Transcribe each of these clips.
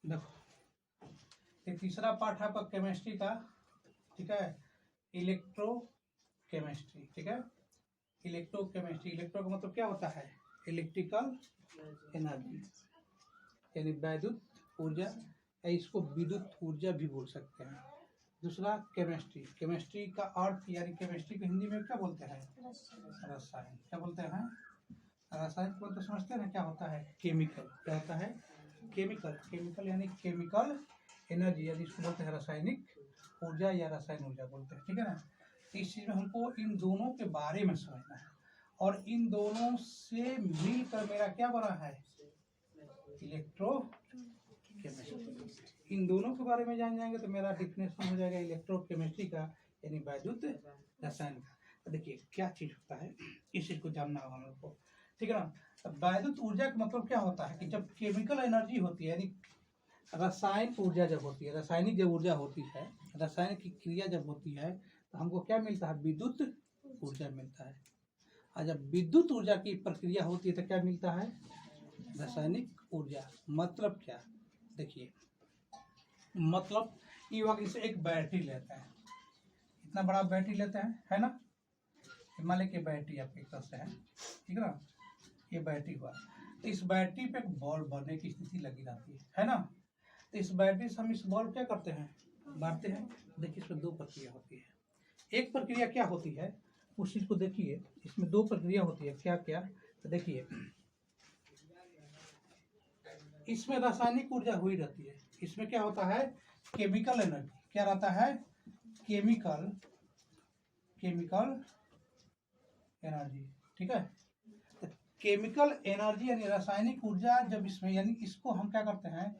देखो ये तीसरा पार्ट है आपका केमिस्ट्री का, ठीक है, इलेक्ट्रोकेमिस्ट्री, ठीक है। इलेक्ट्रोकेमिस्ट्री, इलेक्ट्रो का मतलब क्या होता है, इलेक्ट्रिकल एनर्जी यानी वैद्युत ऊर्जा, या इसको विद्युत ऊर्जा भी बोल सकते हैं। दूसरा केमिस्ट्री, केमिस्ट्री का अर्थ यानी केमिस्ट्री को हिंदी में क्या बोलते हैं, रसायन। क्या बोलते हैं, रसायन को तो समझते हैं ना, क्या होता है, केमिकल। क्या होता है, केमिकल। केमिकल यानी केमिकल एनर्जी, यानी इसको बोलते हैं रासायनिक ऊर्जा या रसायन ऊर्जा बोलते हैं, ठीक है ना। इस चीज़ में हमको इन दोनों के बारे में समझना है, और इन दोनों से मिलकर मेरा क्या बना है, इलेक्ट्रो केमिस्ट्री। इन दोनों के बारे में जान जाएंगे तो मेरा डिफिनेशन हो जाएगा इलेक्ट्रोकेमिस्ट्री का, यानी वैद्युत रसायन का। तो देखिए क्या चीज़ होता है, इस चीज़ को जानना होगा हम लोग को, ठीक है ना। वैद्युत ऊर्जा का मतलब क्या होता है कि जब केमिकल एनर्जी होती है, यानी रसायन ऊर्जा जब होती है, रासायनिक जब ऊर्जा होती है, रसायन की क्रिया जब होती है, तो हमको क्या मिलता है, विद्युत ऊर्जा मिलता है। और जब विद्युत ऊर्जा की प्रक्रिया होती है तो क्या मिलता है, रासायनिक ऊर्जा। मतलब क्या, देखिए मतलब ये हुआ कि एक बैटरी लेते हैं, इतना बड़ा बैटरी लेते हैं, है ना, हिमालय की बैटरी आपके तरफ से है, ठीक है ना, ये बैटरी हुआ। तो इस बैटरी पे एक बॉल्ब बनने की स्थिति लगी रहती है ना। तो इस बैटरी से हम इस बॉल्ब क्या करते हैं, बांटते हैं। देखिए इसमें दो प्रक्रिया होती है। एक प्रक्रिया क्या होती है, उस चीज़ को देखिए, इसमें दो प्रक्रिया होती है, क्या क्या, तो देखिए इसमें रासायनिक ऊर्जा हुई रहती है, इसमें क्या होता है, केमिकल एनर्जी, क्या रहता है, केमिकल एनर्जी, ठीक है। तो केमिकल एनर्जी यानी रासायनिक ऊर्जा जब इसमें, यानी इसको हम क्या करते हैं,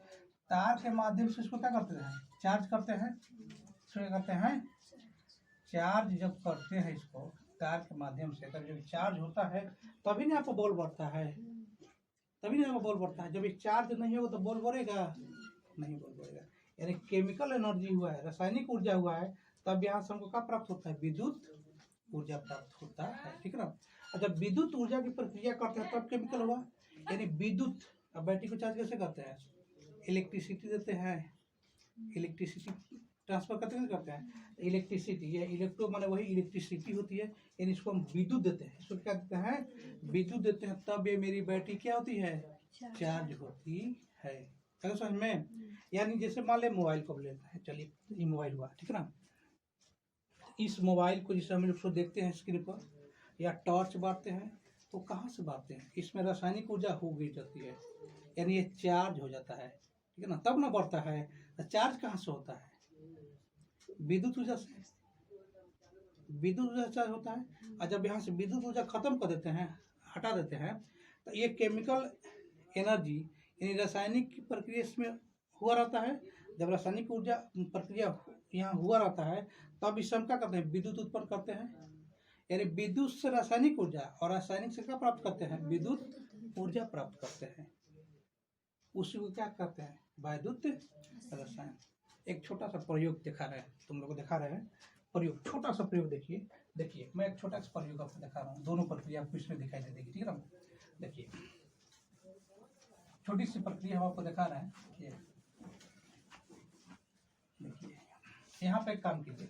तार के माध्यम से इसको क्या करते हैं, चार्ज करते हैं। इसको क्या करते हैं, चार्ज जब करते हैं इसको तार के माध्यम से, तब जब चार्ज होता है तभी ना आपको बॉल बढ़ता है, तभी ना आपको बॉल बढ़ता है। जब ये चार्ज नहीं होगा तो बॉल बढ़ेगा नहीं, बॉल बढ़ेगा। यानी केमिकल एनर्जी हुआ है, रासायनिक ऊर्जा हुआ है, तब यहाँ से हमको क्या प्राप्त होता है, विद्युत ऊर्जा प्राप्त होता है, ठीक है ना। और जब विद्युत ऊर्जा की प्रक्रिया करते हैं तब केमिकल हुआ, यानी विद्युत। अब बैटरी को चार्ज कैसे करते हैं, इलेक्ट्रिसिटी देते हैं, इलेक्ट्रिसिटी ट्रांसफर करते हैं इलेक्ट्रिसिटी, या इलेक्ट्रो माने वही इलेक्ट्रिसिटी होती है, यानी इसको हम विद्युत देते हैं, इसको क्या देते हैं, विद्युत देते हैं, तब ये मेरी बैटरी क्या होती है, चार्ज होती है। अगर समझ में, यानी जैसे मान ले मोबाइल को लेते हैं, चलिए ये मोबाइल हुआ, ठीक है ना। इस मोबाइल को जैसे हम लोग देखते हैं स्क्रीन पर, या टॉर्च बांटते हैं, तो कहाँ से बांटते हैं, इसमें रासायनिक ऊर्जा हो गई जाती है, यानी ये चार्ज हो जाता है, ठीक है ना, तब ना बढ़ता है। तो चार्ज कहाँ से होता है, विद्युत ऊर्जा से, विद्युत ऊर्जा चार्ज होता है। और जब यहाँ से विद्युत ऊर्जा खत्म कर देते हैं, हटा देते हैं, तो ये केमिकल एनर्जी यानी रासायनिक की प्रक्रिया इसमें हुआ रहता है। जब रासायनिक ऊर्जा प्रक्रिया यहाँ हुआ रहता है, तब इस हम क्या करते हैं, विद्युत उत्पन्न करते हैं, यानी विद्युत से रासायनिक ऊर्जा, और रासायनिक से क्या प्राप्त करते हैं, विद्युत ऊर्जा प्राप्त करते हैं। उसी को क्या कहते हैं, वैद्युत रसायन। एक छोटा सा प्रयोग दिखा रहे हैं, तुम लोग को दिखा रहे हैं प्रयोग, छोटा सा प्रयोग देखिए। देखिए मैं एक छोटा सा प्रयोग आपको दिखा रहा हूँ, दोनों प्रक्रिया आपको इसमें दिखाई दे देगी, ठीक है ना। देखिए छोटी सी प्रक्रिया हम आपको दिखा रहे हैं, देखिए यहाँ पे एक काम कीजिए,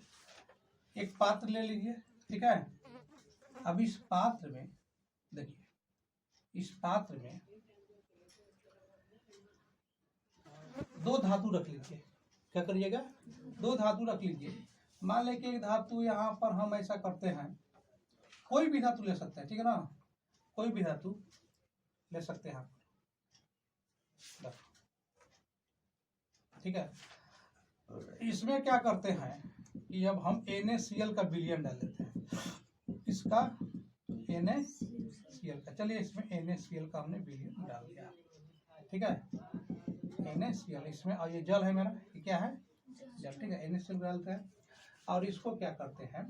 एक पात्र ले लीजिए, ठीक है। अब इस पात्र में देखिए, इस पात्र में दो धातु रख लीजिए। क्या करिएगा, दो धातु रख लीजिए। मान लें कि एक धातु यहाँ पर हम ऐसा करते हैं, कोई भी धातु ले सकते हैं, ठीक है ना, कोई भी धातु ले सकते हैं, ठीक है। इसमें क्या करते हैं कि अब हम NaCl का विलयन डाल देते हैं, इसका NaCl का, चलिए इसमें NaCl का हमने विलयन डाल दिया, ठीक है, NaCl इसमें, और ये जल है मेरा, ये क्या है, जल, ठीक है, NaCl डालते हैं। और इसको क्या करते हैं,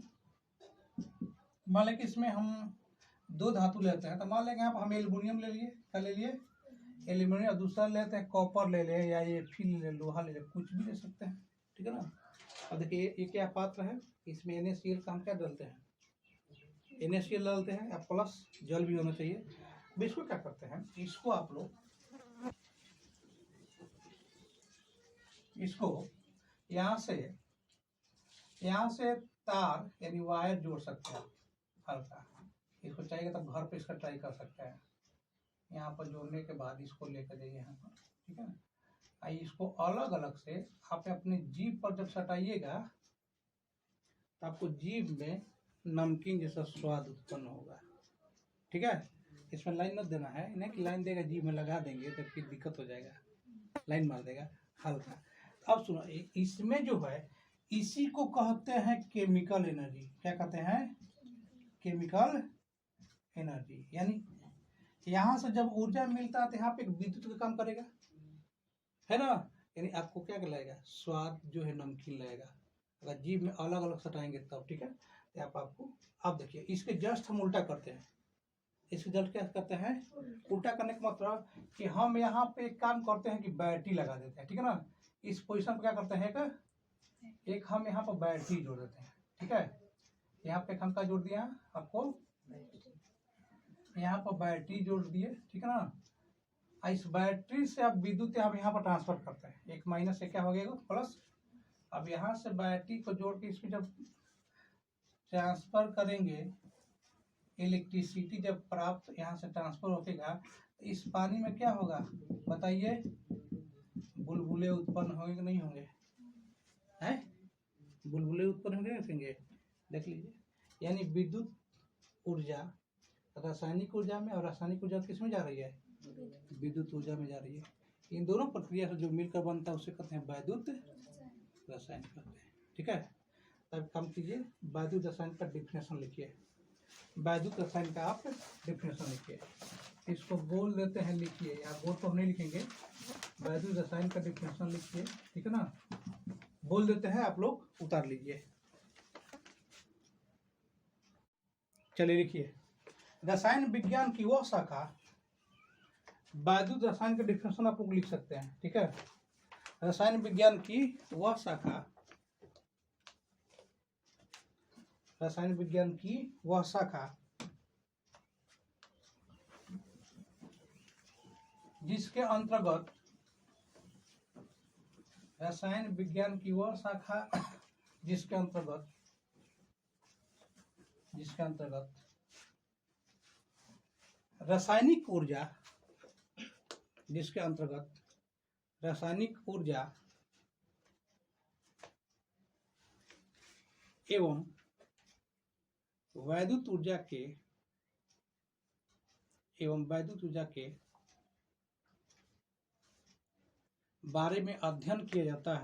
मान लें कि इसमें हम दो धातु लेते हैं, तो मान लेंगे हम एल्युमिनियम ले लिए, क्या ले लिए, एल्युमिनियम, और दूसरा लेते हैं कॉपर ले ले, या ये फिर ले, लोहा ले ले, कुछ भी ले सकते हैं, ठीक है ना। अब देखिए ये क्या पात्र है, इसमें NaCl का हम क्या डालते हैं, NaCl डालते हैं, या प्लस जल भी होना चाहिए। अब इसको क्या करते हैं, इसको आप लोग इसको यहाँ से तार यानी वायर जोड़ सकते हैं हल्का। इसको चाहिए तो घर पे इसका ट्राई कर सकते हैं। यहाँ पर जोड़ने के बाद इसको लेकर जाइए यहाँ पर, ठीक है ना। आइए इसको अलग अलग से आप अपने जीभ पर जब सटाइएगा तो आपको जीभ में नमकीन जैसा स्वाद उत्पन्न होगा, ठीक है। इसमें लाइन मत देना है, नहीं कि लाइन देगा जीभ में लगा देंगे तो फिर दिक्कत हो जाएगा, लाइन मार देगा हल्का। अब सुनो, इसमें जो है इसी को कहते हैं केमिकल एनर्जी। क्या कहते हैं? Chemical energy. यानी यहाँ से जब ऊर्जा मिलता है तो यहाँ पे एक विद्युत का काम करेगा, है ना। यानी आपको क्या लगेगा? स्वाद जो है नमकीन लगेगा अगर जीभ में अलग अलग सटाएंगे तब, ठीक है। तो आपको अब देखिए इसके जस्ट हम उल्टा करते हैं। इसके जस्ट क्या करते हैं? उल्टा करने का मतलब कि हम यहाँ पे एक काम करते हैं कि बैटरी लगा देते हैं, ठीक है ना। इस पोजीशन पे क्या करते हैं, एक हम यहाँ पर बैटरी जोड़ देते हैं, ठीक है। यहाँ पे हम क्या जोड़ दिया आपको? यहाँ पर बैटरी जोड़ दिए, ठीक है ना। इस बैटरी से आप विद्युत आप यहाँ पर ट्रांसफर करते हैं। एक माइनस से क्या हो गया प्लस। अब यहाँ से बैटरी को जोड़ के इसमें जब ट्रांसफर करेंगे, इलेक्ट्रिसिटी जब प्राप्त यहाँ से ट्रांसफर होगा तो इस पानी में क्या होगा बताइए? बुलबुले उत्पन्न होंगे कि नहीं होंगे? हैं? बुलबुले उत्पन्न होंगे? देख लीजिए। यानी विद्युत ऊर्जा रासायनिक ऊर्जा में, और रासायनिक ऊर्जा किस में जा रही है? विद्युत ऊर्जा में जा रही है। इन दोनों प्रक्रिया से जो मिलकर बनता है उसे कहते हैं वैद्युत रसायन कहते हैं, ठीक है। तब काम कीजिए, वैद्युत रसायन का डिफिनेशन लिखिए। वैद्युत रसायन का आप डिफिनेशन लिखिए। इसको बोल देते हैं, लिखिए। आप बोल तो नहीं लिखेंगे, वैद्युत रसायन का डिफिनेशन लिखिए, ठीक है ना। बोल देते हैं, आप लोग उतार लीजिए। चलिए लिखिए, रसायन विज्ञान की वह शाखा, वैद्युत रसायन का डिफिनेशन आप लोग लिख सकते हैं, ठीक है। रसायन विज्ञान की वह शाखा, रसायन विज्ञान की वह शाखा जिसके अंतर्गत, रसायन विज्ञान की वह शाखा जिसके अंतर्गत रासायनिक ऊर्जा, जिसके अंतर्गत रासायनिक ऊर्जा एवं वैद्युत ऊर्जा के बारे में अध्ययन किया जाता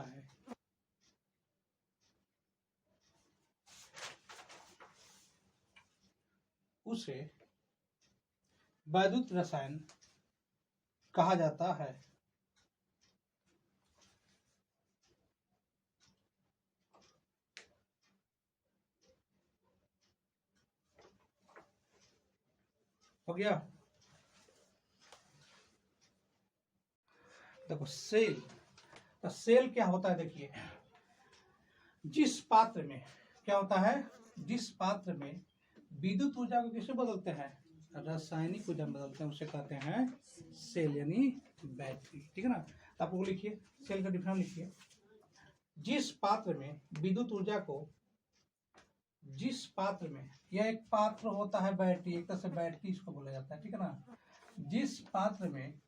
है, उसे वैद्युत रसायन कहा जाता है। हो गया? देखो सेल क्या होता है? देखिए, जिस पात्र में क्या होता है, जिस पात्र में विद्युत ऊर्जा को किससे बदलते हैं? रासायनिक ऊर्जा में बदलते हैं, उसे कहते हैं सेल यानी बैटरी, ठीक है ना। तो आप लोग लिखिए, सेल का डिफिनेशन लिखिए। जिस पात्र में विद्युत ऊर्जा को, जिस पात्र में, यह एक पात्र होता है बैटरी, एक तरह से बैटरी इसको बोला जाता है, ठीक है ना। जिस पात्र में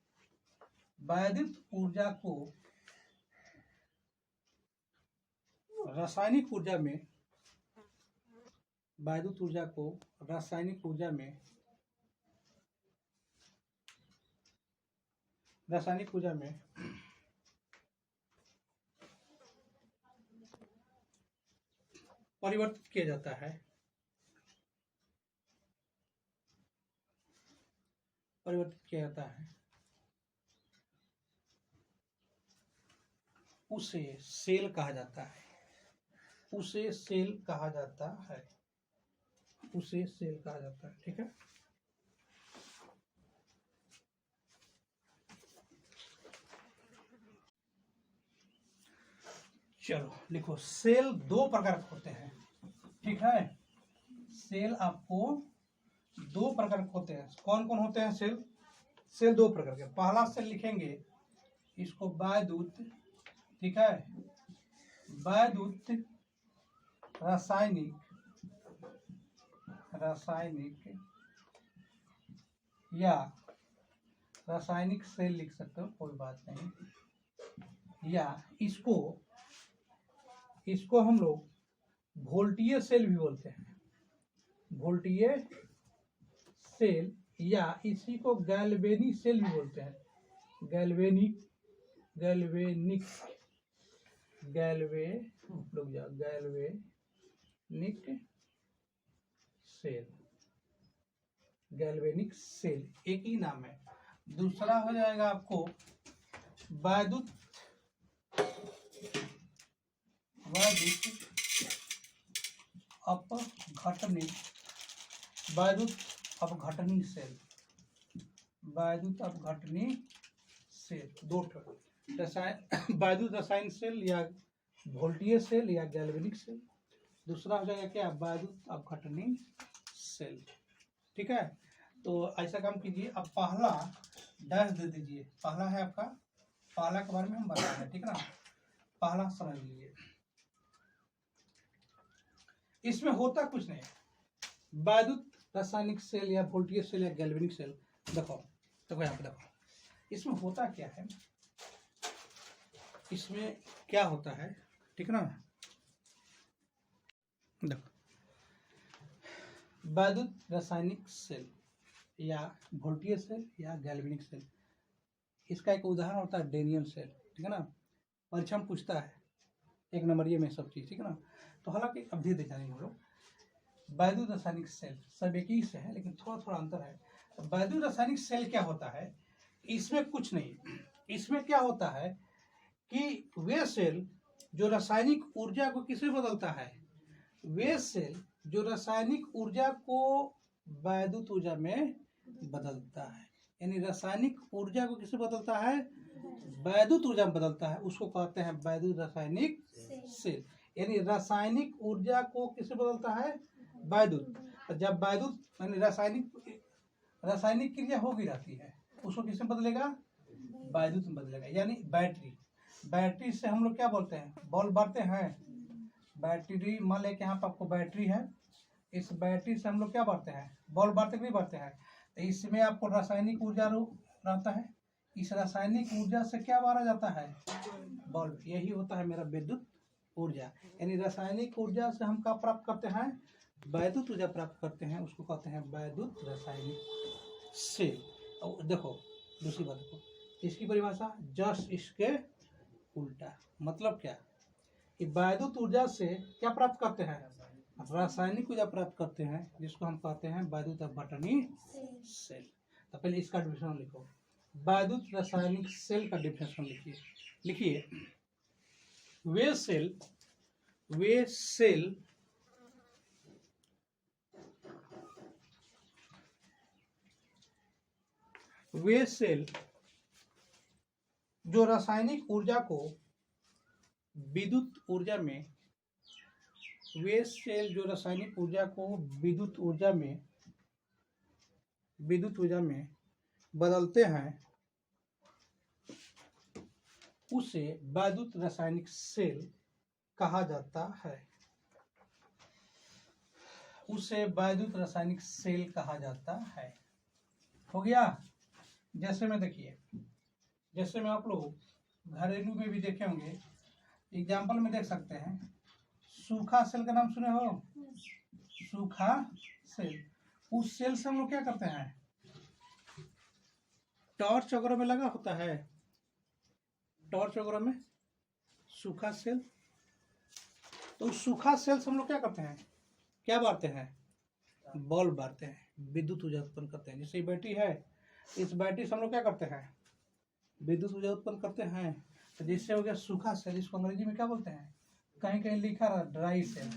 वैद्युत ऊर्जा को रासायनिक ऊर्जा में, वैद्युत ऊर्जा को रासायनिक ऊर्जा में, परिवर्तित किया जाता है, उसे सेल कहा जाता है, ठीक है। चलो लिखो, सेल दो प्रकार के होते हैं, ठीक है। सेल आपको दो प्रकार के होते हैं। कौन कौन होते हैं सेल? सेल दो प्रकार के, पहला सेल लिखेंगे इसको वैद्युत, ठीक है, वैद्युत रासायनिक या रासायनिक सेल लिख सकते हो, कोई बात नहीं, या इसको हम लोग वोल्टीय सेल भी बोलते हैं, वोल्टीय सेल, या इसी को गैल्वेनिक सेल भी बोलते हैं, गैल्वेनिक सेल एक ही नाम है। दूसरा हो जाएगा आपको वैद्युत अपघटनी सेल, दो वैद्युत रसायन सेल या वोल्टीय सेल या गैल्वेनिक सेल। दूसरा हो जाएगा क्या, वैद्युत अपघटनी सेल, ठीक है। तो ऐसा काम कीजिए, अब पहला डैश दे दीजिए, पहला है आपका, पहला के बारे में हम बता रहे हैं, ठीक है ना, पहला समझ लीजिए। इसमें होता कुछ नहीं, वैद्युत रासायनिक सेल या वोल्टीय सेल या गैल्वेनिक सेल, देखो यहाँ पे देखो, इसमें होता क्या है, इसमें क्या होता है, ठीक है ना। देखो, वैद्युत रासायनिक सेल या वोल्टीय सेल या गैल्वेनिक सेल, इसका एक उदाहरण होता है डेनियल सेल, ठीक है ना, परीक्षा में पूछता है 1 नंबरिए में सब चीज, ठीक है ना। तो हालांकि अब धीरे जाएंगे हम लोग, वैद्युत रासायनिक सेल सब एक ही से है, लेकिन थोड़ा थोड़ा अंतर है। वैद्युत रासायनिक सेल क्या होता है, इसमें कुछ नहीं, इसमें क्या होता है कि वे सेल जो रासायनिक ऊर्जा को किसमें बदलता है, वे सेल जो रासायनिक ऊर्जा को वैद्युत ऊर्जा में बदलता है, यानी रासायनिक ऊर्जा को किसमें बदलता है, वैद्युत ऊर्जा में बदलता है, उसको कहते हैं वैद्युत रासायनिक सेल। यानी रासायनिक ऊर्जा को किसमें बदलता है, वैद्युत। जब वैद्युत यानी रासायनिक क्रिया होगी रहती है, उसको किसमें बदलेगा, वैद्युत में बदलेगा। यानी बैटरी से हम लोग क्या बोलते हैं, बॉल बढ़ते हैं, बैटरी मान लें कि यहाँ पर आपको बैटरी है, इस बैटरी से हम लोग क्या बढ़ते हैं, बॉल बढ़ते नहीं बढ़ते हैं, तो इसमें आपको रासायनिक ऊर्जा रहता है, इस रासायनिक ऊर्जा से क्या मारा जाता है, बॉल। यही होता है मेरा विद्युत ऊर्जा। यानी रासायनिक ऊर्जा से हम क्या प्राप्त करते हैं, वैद्युत ऊर्जा प्राप्त करते हैं, उसको कहते हैं वैद्युत रासायनिक सेल। और देखो दूसरी बात देखो, इसकी परिभाषा जस्ट इसके उल्टा, मतलब क्या कि वैद्युत ऊर्जा से क्या प्राप्त करते हैं, रासायनिक ऊर्जा प्राप्त करते हैं, जिसको हम कहते हैं वैद्युत अपघटनी सेल। तो पहले इसका डिफिनेशन लिखो, वैद्युत रासायनिक सेल का डिफिनेशन लिखिए, वे सेल जो रासायनिक ऊर्जा को विद्युत ऊर्जा में, वे सेल जो रासायनिक ऊर्जा को विद्युत ऊर्जा में बदलते हैं, उसे वैद्युत रासायनिक सेल कहा जाता है, उसे वैद्युत रासायनिक सेल कहा जाता है। हो गया। जैसे में देखिए, जैसे में आप लोग घरेलू में भी देखे होंगे, एग्जाम्पल में देख सकते हैं, सूखा सेल का नाम सुने हो, सूखा सेल, उस सेल से हम लोग क्या करते हैं, टॉर्च वगैरह में लगा होता है, टॉर्च वगैरह में सूखा सेल, तो सूखा सेल से हम लोग क्या करते हैं, क्या बांटते हैं, बल्ब बांटते हैं, विद्युत ऊर्जा उत्पन्न करते हैं। जैसे बैटरी है, इस बैटरी से हम लोग क्या करते हैं, विद्युत ऊर्जा उत्पन्न करते हैं। तो जिससे हो गया सूखा सेल, इसको अंग्रेजी में क्या बोलते हैं, कहीं कहीं लिखा रहा ड्राई सेल,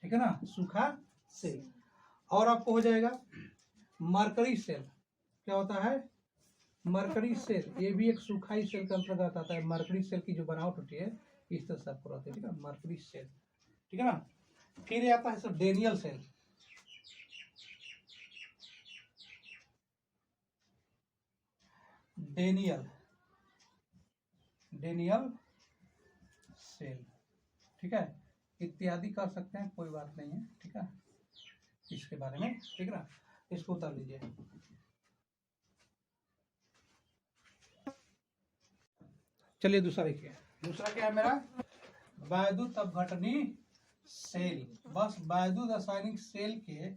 ठीक है ना, सूखा सेल। और आपको हो जाएगा मरकरी सेल, क्या होता है, मरकरी सेल, ये भी एक सूखा ही सेल के अंतर्गत आता है। मरकरी सेल की जो बनावट होती है इस तरह से आपको रहती है, ठीक है, मरकरी सेल, ठीक है ना। फिर आता है sir Daniel cell, Daniel cell, ठीक है, इत्यादि कर सकते हैं, कोई बात नहीं है, ठीक है, इसके बारे में, ठीक है ना, इसको उतार लीजिए। चलिए दूसरा देखिए, दूसरा क्या है मेरा, वैद्युत अपघटनी सेल। बस वैद्युत रासायनिक सेल के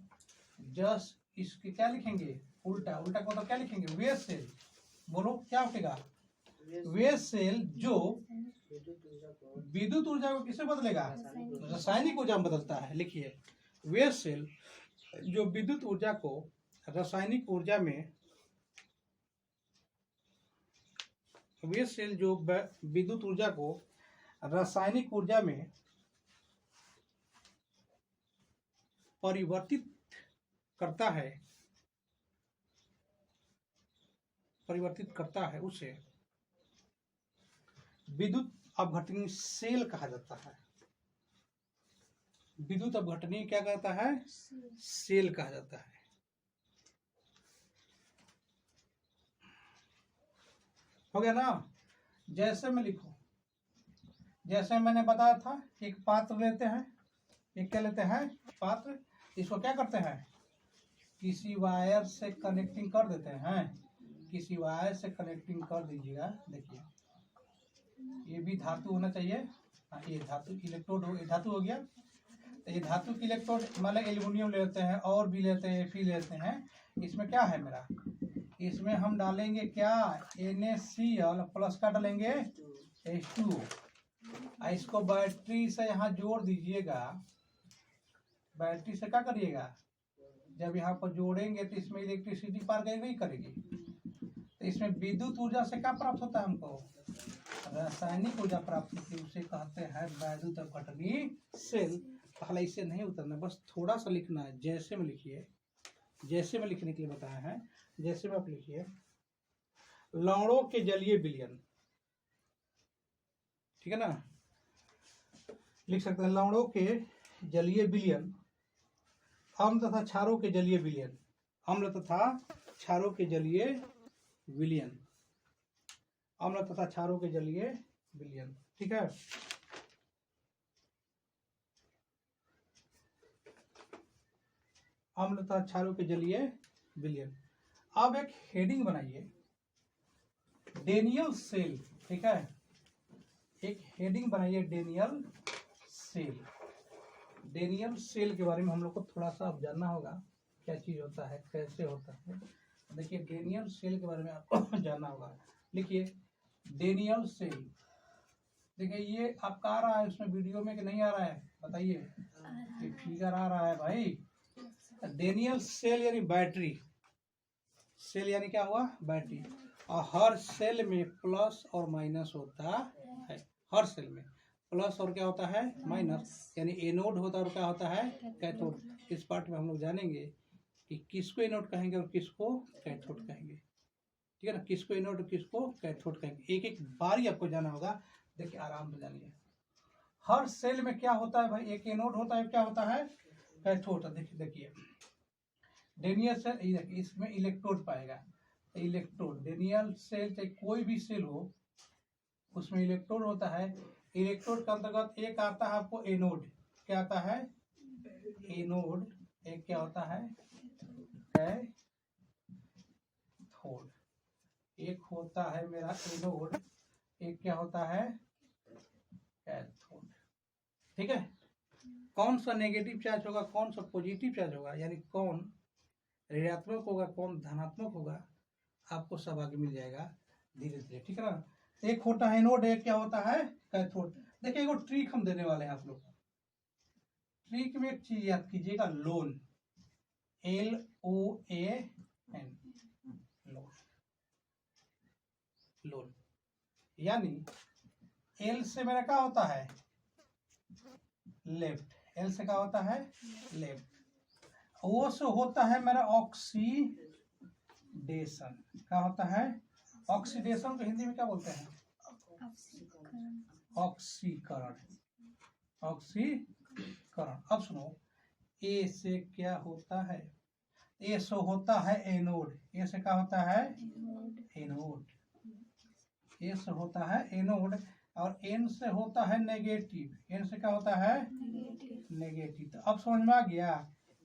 जस्ट इसके क्या लिखेंगे, उल्टा, उल्टा को तो क्या लिखेंगे, वे सेल। बोलो क्या उठेगा, वे सेल जो विद्युत ऊर्जा को किसे बदलेगा, रासायनिक ऊर्जा में बदलता है। लिखिए, वे सेल जो विद्युत ऊर्जा को रासायनिक ऊर्जा में, वे सेल जो विद्युत ऊर्जा को रासायनिक ऊर्जा में परिवर्तित करता है, उसे विद्युत अपघटनी सेल कहा जाता है। विद्युत अपघटनी क्या कहता है, सेल कहा जाता है। हो गया ना। जैसे में लिखो, जैसे मैंने बताया था, एक पात्र लेते हैं, एक क्या लेते हैं, पात्र, इसको क्या करते हैं, किसी वायर से कनेक्टिंग कर देते हैं, किसी वायर से कनेक्टिंग कर दीजिएगा। देखिए, ये भी धातु होना चाहिए, ये धातु इलेक्ट्रोड हो, ये धातु हो गया, तो ये धातु की इलेक्ट्रोड मतलब एल्युमिनियम लेते हैं, और भी लेते हैं, Fe लेते हैं। इसमें क्या है मेरा, इसमें हम डालेंगे क्या, NaCl प्लस का डालेंगे H2O। इसको बैटरी से यहाँ जोड़ दीजिएगा, बैटरी से क्या करिएगा, जब यहाँ पर जोड़ेंगे तो इसमें इलेक्ट्रिसिटी पार करेगी, करेगी, तो इसमें विद्युत ऊर्जा से क्या प्राप्त होता है, हमको रासायनिक ऊर्जा प्राप्त होती है, उसे कहते हैं वैद्युत अपघटनी सेल। पहले इसे नहीं उतरना, बस थोड़ा सा लिखना है। जैसे में लिखिए, जैसे में लिखने के लिए बताया है, जैसे में आप लिखिए, लवणों के जलीय विलयन, ठीक है ना, लिख सकते हैं लवणों के जलीय विलयन, अम्ल तथा क्षारों के जलीय विलयन, अम्ल तथा क्षारों के जलीय विलयन, अम्ल तथा क्षारों के जलीय विलयन, ठीक है। अम्ल तथा क्षारों के जलीय विलयन। अब एक हेडिंग बनाइए, डेनियल सेल, ठीक है, एक हेडिंग बनाइए, डेनियल सेल। डेनियल सेल के बारे में हम लोग को थोड़ा सा अब जानना होगा, क्या चीज होता है, कैसे होता है। देखिए, डेनियल सेल के बारे में आपको जानना होगा। लिखिए, डेनियल सेल, देखिए ये आपका आ रहा है उसमें वीडियो में कि नहीं आ रहा है, बताइए, ये फिगर आ रहा है भाई। डेनियल सेल यानी बैटरी, सेल यानी क्या हुआ, बैटरी, और हर सेल में प्लस और माइनस होता है, हर सेल में प्लस और क्या होता है, माइनस, यानी एनोड होता है और क्या होता है, कैथोड। इस पार्ट में हम लोग जानेंगे कि किसको एनोड कहेंगे और किसको कैथोड कहेंगे, ठीक है ना, किसको एनोड और किसको कैथोड कहेंगे, एक एक बार ही आपको जाना होगा। देखिए, आराम से जानिए, हर सेल में क्या होता है भाई, एक एनोड होता है, क्या होता है, कैथोड। देखिए डेनियल सेल, इसमें इलेक्ट्रोड पाएगा, इलेक्ट्रोड, डेनियल सेल चाहे कोई भी सेल हो, उसमें इलेक्ट्रोड होता है। इलेक्ट्रोड के अंतर्गत एक आता है आपको एनोड, क्या आता है, एनोड, एक क्या होता है, कैथोड, एक होता है मेरा एनोड, एक क्या होता है, कैथोड, ठीक है। कौन सा नेगेटिव चार्ज होगा, कौन सा पॉजिटिव चार्ज होगा, यानी कौन ऋणात्मक होगा, कौन धनात्मक होगा, आपको सब आगे मिल जाएगा धीरे धीरे, ठीक है ना। एक होता है एनोड, एक क्या होता है, कैथोड। देखिए, एक ट्रिक हम देने वाले हैं आप लोग को। ट्रिक में एक चीज याद कीजिएगा, लोन, LOAN, लोन, लोन, यानी एल से मेरा क्या होता है, लेफ्ट, एल से क्या होता है, लेफ्ट, ओ से होता है मेरा ऑक्सीडेशन, क्या होता है, ऑक्सीडेशन को हिंदी में क्या बोलते हैं, ऑक्सीकरण, ऑक्सीकरण। अब सुनो, ए से क्या होता है, ए से होता है एनोड, ए से क्या होता है, एनोड, ए से होता है एनोड और एन से होता है नेगेटिव। एन से क्या होता है नेगेटिव। तो अब समझ में आ गया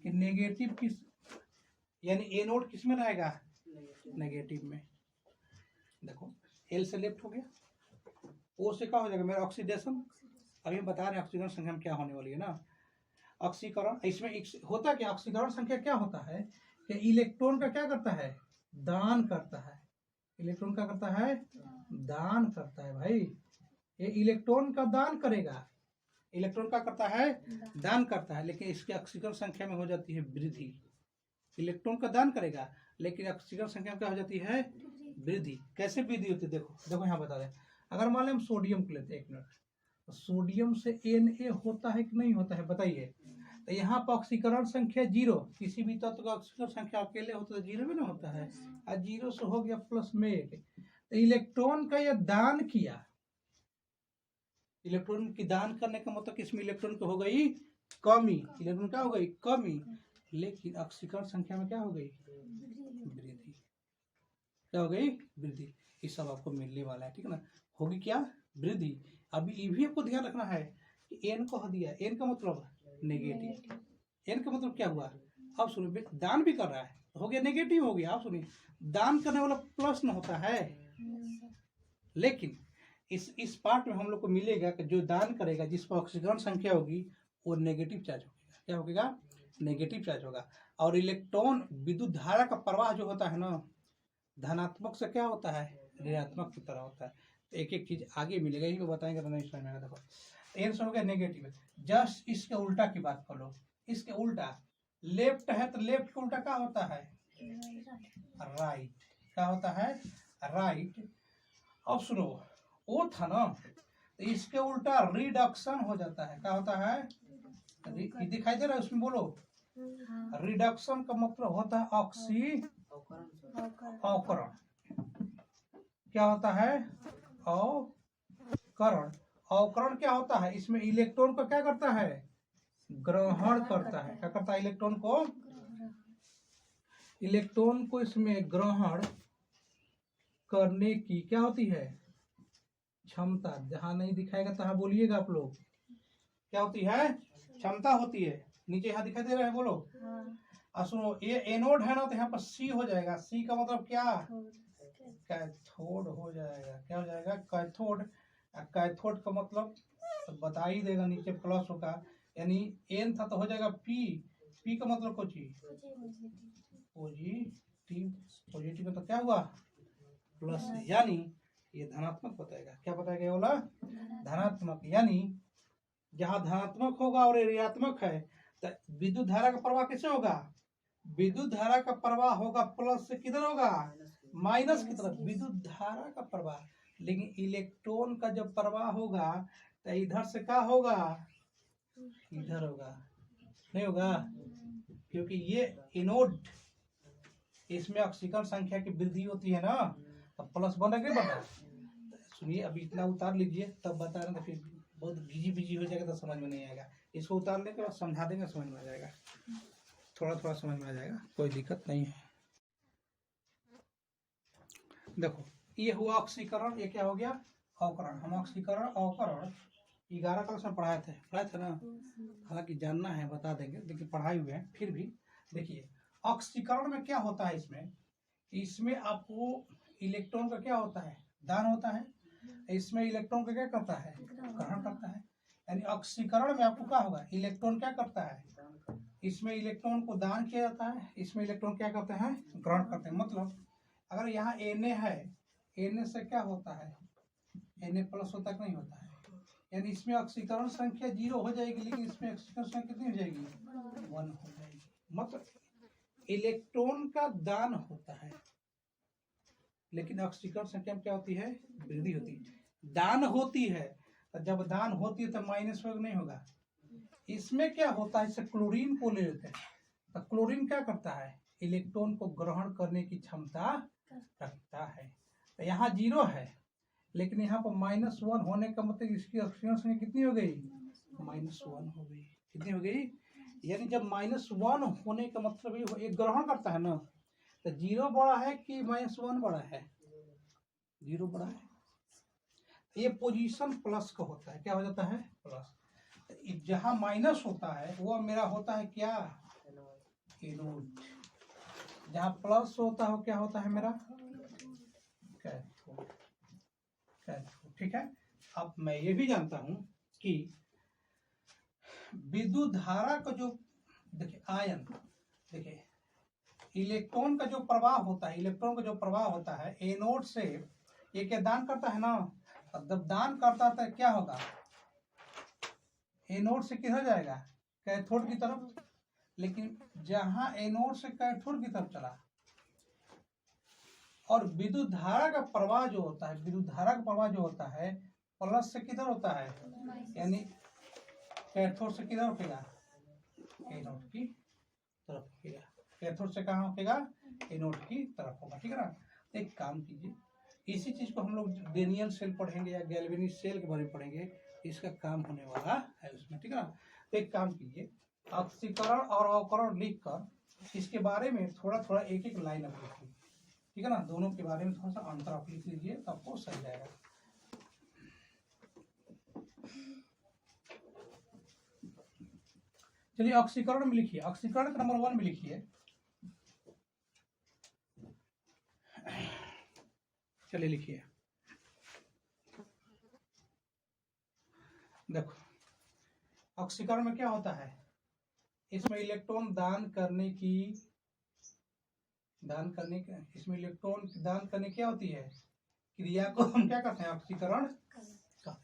कि नेगेटिव किस यानी एनोड किस में रहेगा नेगेटिव में। देखो एल से लेफ्ट हो गया, ओ से क्या हो जाएगा मेरा ऑक्सीडेशन। अभी बता रहे हैं ऑक्सीकरण संख्या में क्या होने वाली है ना ऑक्सीकरण। इसमें होता क्या ऑक्सीकरण संख्या क्या होता है कि इलेक्ट्रॉन का क्या करता है दान करता है। इलेक्ट्रॉन का करता है दान करता है भाई, ये इलेक्ट्रॉन का दान करेगा। इलेक्ट्रॉन का करता है दान करता है, लेकिन इसकी ऑक्सीकरण संख्या में हो जाती है वृद्धि। इलेक्ट्रॉन का दान करेगा लेकिन ऑक्सीकरण संख्या में क्या हो जाती है वृद्धि। कैसे वृद्धि होती है देखो देखो यहाँ बता रहे। अगर मान लें हम सोडियम को लेते हैं, एक मिनट, तो सोडियम से Na होता है कि नहीं होता है बताइए। तो यहाँ पर ऑक्सीकरण संख्या 0, किसी भी तत्व का ऑक्सीकरण संख्या अकेले होता है 0 में ना होता है, और 0 से हो गया प्लस में 1। तो इलेक्ट्रॉन का यह दान किया, इलेक्ट्रॉन की दान करने का मतलब इसमें इलेक्ट्रॉन की हो गई कमी। इलेक्ट्रॉन क्या हो गई कमी, लेकिन ऑक्सीकरण संख्या में क्या हो गई वृद्धि। क्या हो गई वृद्धि। ये सब आपको मिलने वाला है, ठीक है ना। होगी क्या वृद्धि। अभी ये भी आपको ध्यान रखना है कि एन को दिया, एन का मतलब नेगेटिव। एन का मतलब क्या हुआ अब सुनिए, दान भी कर रहा है हो गया नेगेटिव हो गया। आप सुनिए दान करने वाला प्लस न होता है, लेकिन इस पार्ट में हम लोग को मिलेगा कि जो दान करेगा जिस पर ऑक्सीकरण संख्या होगी वो नेगेटिव चार्ज होगा। क्या होगा नेगेटिव चार्ज होगा। और इलेक्ट्रॉन विद्युत धारा का प्रवाह जो होता है ना धनात्मक से क्या होता है ऋणात्मक की तरह होता है। तो एक एक चीज आगे मिलेगा, यही बताएंगे तो नहीं समझ में आएगा। देखो एन से हो गया नेगेटिव, जस्ट इसके उल्टा की बात कर लो। इसके उल्टा लेफ्ट है तो लेफ्ट के उल्टा क्या होता है राइट। क्या होता है राइट। अब सुनो ओ था ना, तो इसके उल्टा रिडक्शन हो जाता है। क्या होता है दिखाई दे रहा है उसमें बोलो। रिडक्शन का मतलब होता है ऑक्सी अवकरण। क्या होता है अवकरण। अवकरण क्या होता है इसमें इलेक्ट्रॉन को क्या करता है ग्रहण करता है। क्या करता है इलेक्ट्रॉन को इसमें ग्रहण करने की क्या होती है क्षमता। जहां नहीं दिखाएगा तहां बोलिएगा आप लोग। क्या होती है क्षमता होती है। नीचे यहाँ दिखाई दे रहा है बोलो। सुनो ये एनोड है ना, तो यहाँ पर सी हो जाएगा। सी का मतलब क्या कैथोड हो जाएगा। क्या हो जाएगा कैथोड। कैथोड का मतलब तो बता ही देगा, नीचे प्लस होगा। यानी एन था तो हो जाएगा पी। पी का मतलब कुछ पॉजिटिव। पॉजिटिव का तो क्या हुआ प्लस, यानी ये धनात्मक बताएगा। क्या बताएगा ये बोला धनात्मक। यानी जहां धनात्मक होगा और ऋणात्मक है तो विद्युत धारा का प्रवाह कैसे होगा। विद्युत धारा का प्रवाह होगा प्लस से किधर होगा माइनस की तरफ विद्युत धारा का प्रवाह। लेकिन इलेक्ट्रॉन का जब प्रवाह होगा तो इधर से क्या होगा इधर होगा, नहीं होगा, क्योंकि ये एनोड इसमें ऑक्सीकरण संख्या की वृद्धि होती है ना, तो प्लस बन रहा बना। सुनिए अभी इतना उतार लीजिए तब बता रहे, तो फिर बहुत बिजी बिजी हो जाएगा तो समझ में नहीं आएगा। इसको उतारने के बाद समझा देंगे समझ में आ जाएगा, थोड़ा थोड़ा समझ में आ जाएगा, कोई दिक्कत नहीं है। देखो ये हुआ ऑक्सीकरण, ये क्या हो गया अवकरण। हम ऑक्सीकरण अवकरण 11 क्लास में पढ़ाए थे ना, हालांकि जानना है बता देंगे लेकिन पढ़ाए हुए हैं फिर भी। देखिए ऑक्सीकरण में क्या होता है, इसमें आपको इलेक्ट्रॉन का क्या होता है दान होता है, इसमें इलेक्ट्रॉन का क्या करता है ग्रहण करता है। यानी ऑक्सीकरण में आपको क्या होगा इलेक्ट्रॉन क्या करता है, इसमें इलेक्ट्रॉन को दान किया जाता है, इसमें इलेक्ट्रॉन क्या करते हैं ग्रहण करते हैं। मतलब अगर यहाँ Na है, Na से क्या होता है Na प्लस होता नहीं होता है, यानी इसमें ऑक्सीकरण संख्या 0 हो जाएगी, लेकिन इसमें ऑक्सीकरण संख्या कितनी हो जाएगी 1 हो जाएगी। मतलब इलेक्ट्रॉन का दान होता है लेकिन ऑक्सीकरण संख्या में क्या होती है वृद्धि होती है। दान होती है तो जब दान होती है तो माइनस वर्ग नहीं होगा। इसमें क्या होता है, इससे क्लोरीन को ले लेते हैं तो क्लोरीन क्या करता है इलेक्ट्रॉन को ग्रहण करने की क्षमता रखता है। तो यहाँ 0 है लेकिन यहाँ पर -1 होने का मतलब इसकी ऑक्सीजन संख्या कितनी हो गई -1 हो गई। कितनी हो गई, यानी जब -1 होने का मतलब ये ग्रहण करता है ना, तो 0 बड़ा है कि -1 बड़ा है 0 बड़ा है। ये पोजीशन प्लस का होता है, क्या हो जाता है प्लस। जहां माइनस होता है वो मेरा होता है क्या एनोड, जहां प्लस होता है क्या होता है मेरा कैथोड। कैथोड ठीक है। अब मैं ये भी जानता हूं कि विद्युत धारा का जो देखिए आयन, देखिए इलेक्ट्रॉन का जो प्रवाह होता है, इलेक्ट्रॉन का जो प्रवाह होता है एनोड से ये क्या दान करता है ना, जब दान करता है तो क्या होगा एनोड से किधर जाएगा कैथोड की तरफ। लेकिन जहां एनोड से कैथोड की तरफ चला और विद्युत धारा का प्रवाह जो होता है, विद्युत धारा का प्रवाह जो होता है प्लस से किधर होता है, यानी कैथोड से किधर उठेगा एनोड की तरफ उठेगा। कैथोड से कहाँ उठेगा एनोड की तरफ होगा, ठीक है ना। एक काम कीजिए, इसी चीज को हम लोग डेनियल सेल पढ़ेंगे या गैल्वेनिक सेल के बारे में पढ़ेंगे, इसका काम होने वाला है उसमें, ठीक है ना। तो एक काम कीजिए, ऑक्सीकरण और अवकरण लिख कर इसके बारे में थोड़ा थोड़ा एक एक लाइन आप लिख लीजिए, ठीक है ना। दोनों के बारे में थोड़ा सा अंतर आप लिख लीजिए तो आपको सही जाएगा। चलिए ऑक्सीकरण में लिखिए, ऑक्सीकरण का नंबर 1 में लिखिए। चलिए लिखिए, देखो ऑक्सीकरण में क्या होता है, इसमें इलेक्ट्रॉन दान करने इसमें इलेक्ट्रॉन दान करने क्या होती है क्रिया को हम क्या करते हैं ऑक्सीकरण,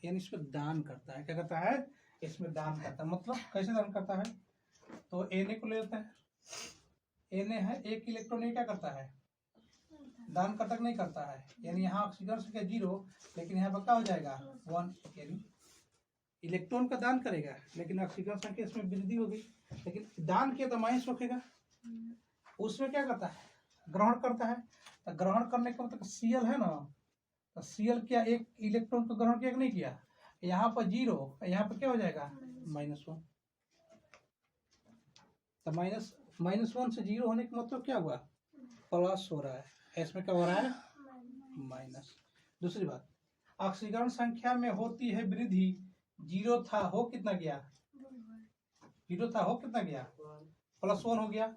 यानी इसमें दान करता है, क्या करता है इसमें दान करता है। मतलब कैसे दान करता है, तो Na को ले लेता है, Na है एक इलेक्ट्रॉन, ये क्या करता है दान करता नहीं करता है, यानी यहाँ ऑक्सीकरण संख्या 0, लेकिन यहाँ पर क्या हो जाएगा 1, यानी इलेक्ट्रॉन का दान करेगा लेकिन ऑक्सीकरण संख्या इसमें वृद्धि होगी, लेकिन दान किया तो माइनस रखेगा। उसमें क्या करता है ग्रहण करता है, तो ग्रहण करने का मतलब Cl है ना, तो Cl क्या एक इलेक्ट्रॉन को ग्रहण किया कि नहीं किया, यहाँ पर 0, यहाँ पर क्या हो जाएगा -1, तो -1 से 0 होने का मतलब क्या हुआ प्लस हो रहा है, इसमें क्या हो रहा है माइनस। दूसरी बात, ऑक्सीकरण संख्या में होती है वृद्धि, 0 था हो कितना गया 0 था हो कितना गया +1 हो गया,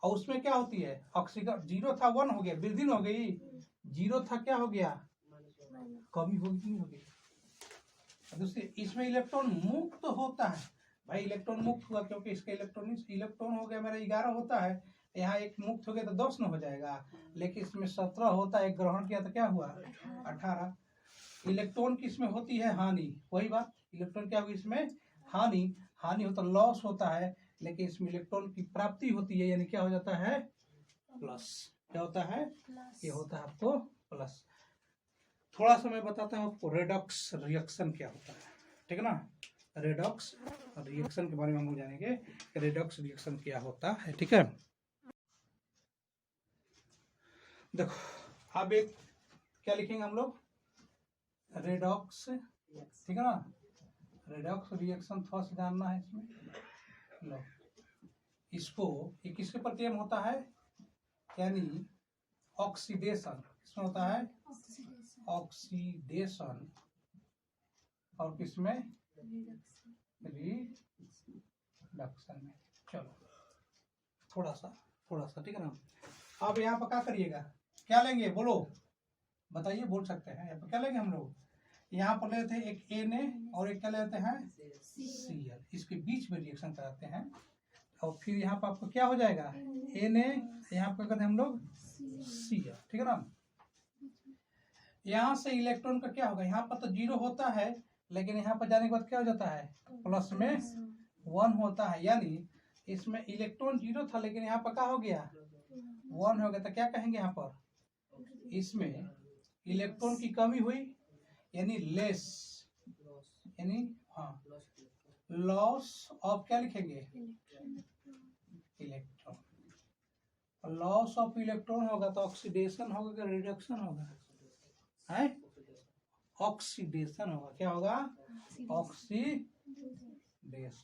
और उसमें क्या होती है ऑक्सीकरण 0 था 1 हो गया, वृद्धि हो गई, 0 था क्या हो गया कमी होगी नहीं होगी। दूसरी इसमें इलेक्ट्रॉन मुक्त होता है, भाई इलेक्ट्रॉन मुक्त हुआ क्योंकि इसका इलेक्ट्रॉन हो गया मेरा 11 होता है, यहाँ एक मुक्त हो गया तो 10 न हो जाएगा, लेकिन इसमें 17 होता है, ग्रहण किया तो क्या हुआ 18। इलेक्ट्रॉन की इसमें होती है हानि, वही बात इलेक्ट्रॉन क्या होगी इसमें हानि होता लॉस होता है, लेकिन इसमें इलेक्ट्रॉन की प्राप्ति होती है, यानी क्या हो जाता है प्लस, क्या होता है ये होता है आपको प्लस। थोड़ा सा मैं बताता हूँ आपको रेडॉक्स रिएक्शन क्या होता है, ठीक है ना। रेडॉक्स रिएक्शन के बारे में हम लोग जानेंगे, रेडॉक्स रिएक्शन क्या होता है, ठीक है। देखो अब एक क्या लिखेंगे हम लोग रेडॉक्स, ठीक है ना। रेडॉक्स रिएक्शन थोड़ा सा जानना है इसमें, लो इसको ये किसके प्रक्रिया में होता है, यानी ऑक्सीडेशन, किसमें होता है ऑक्सीडेशन, और किसमें रिडक्शन में। चलो थोड़ा सा ठीक है ना। अब यहाँ पर क्या करिएगा, क्या लेंगे बोलो बताइए, बोल सकते हैं यहाँ पर क्या लेंगे हम लोग, यहाँ पर लेते हैं एक Na और एक क्या लेते हैं Cl, इसके बीच में रिएक्शन कराते हैं, और फिर यहाँ पर आपको क्या हो जाएगा Na, यहाँ पर करते हैं हम लोग Cl, ठीक है ना। यहाँ से इलेक्ट्रॉन का क्या होगा, यहाँ पर तो 0 होता है, लेकिन यहाँ पर जाने के बाद क्या हो जाता है प्लस में 1 होता है, यानी इसमें इलेक्ट्रॉन 0 था लेकिन यहाँ पर क्या हो गया 1 हो गया, तो क्या कहेंगे यहाँ पर इसमें इलेक्ट्रॉन की कमी हुई, यानी लेस, यानी हाँ लॉस ऑफ क्या लिखेंगे इलेक्ट्रॉन, लॉस ऑफ इलेक्ट्रॉन होगा तो ऑक्सीडेशन होगा कि रिडक्शन होगा है, ऑक्सीडेशन होगा, क्या होगा ऑक्सीडेशन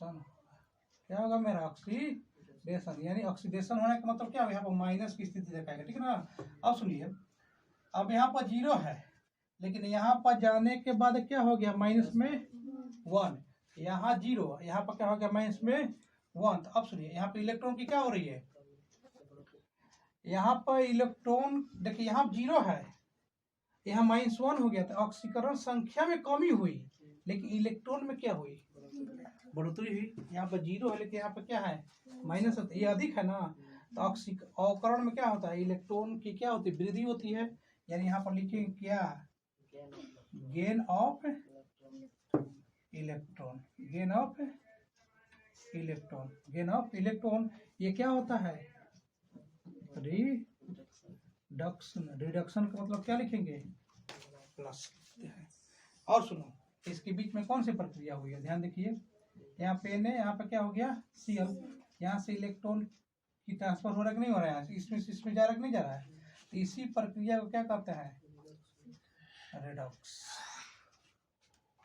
होगा, क्या होगा मेरा ऑक्सीडेशन, यानी ऑक्सीडेशन होने का मतलब क्या होगा यहाँ पर माइनस की स्थिति दिखाएगा, ठीक है ना। अब सुनिए, अब यहाँ पर 0 है लेकिन यहाँ पर जाने के बाद क्या हो गया, माइनस में 1, यहाँ 0, यहाँ पर क्या हो गया, माइनस में 1। तो अब सुनिए, यहाँ पे इलेक्ट्रॉन की क्या हो रही है, यहाँ पर इलेक्ट्रॉन देखिए यहाँ 0 है, यहाँ -1 हो गया, तो ऑक्सीकरण संख्या में कमी हुई, लेकिन इलेक्ट्रॉन में क्या हुई, बढ़ोतरी हुई। यहाँ पर 0 है, लेकिन यहाँ पर क्या है, माइनस, ये अधिक है ना, तो अवकरण में क्या होता है, इलेक्ट्रॉन की क्या होती है, वृद्धि होती है। यानी यहाँ पर लिखेंगे क्या, gain of electron, gain of electron, gain of electron, ये क्या होता है, रिडक्शन। रिडक्शन का मतलब क्या लिखेंगे, प्लस। और सुनो, इसके बीच में कौन सी प्रक्रिया हुई है, ध्यान देखिए, यहाँ पे ने, यहाँ पे क्या हो गया, Cl, यहाँ से इलेक्ट्रॉन की ट्रांसफर हो रहा है कि नहीं हो रहा है, इसमें जा रहा है कि नहीं जा रहा है, तो इसी प्रक्रिया को क्या कहते हैं, रेडॉक्स।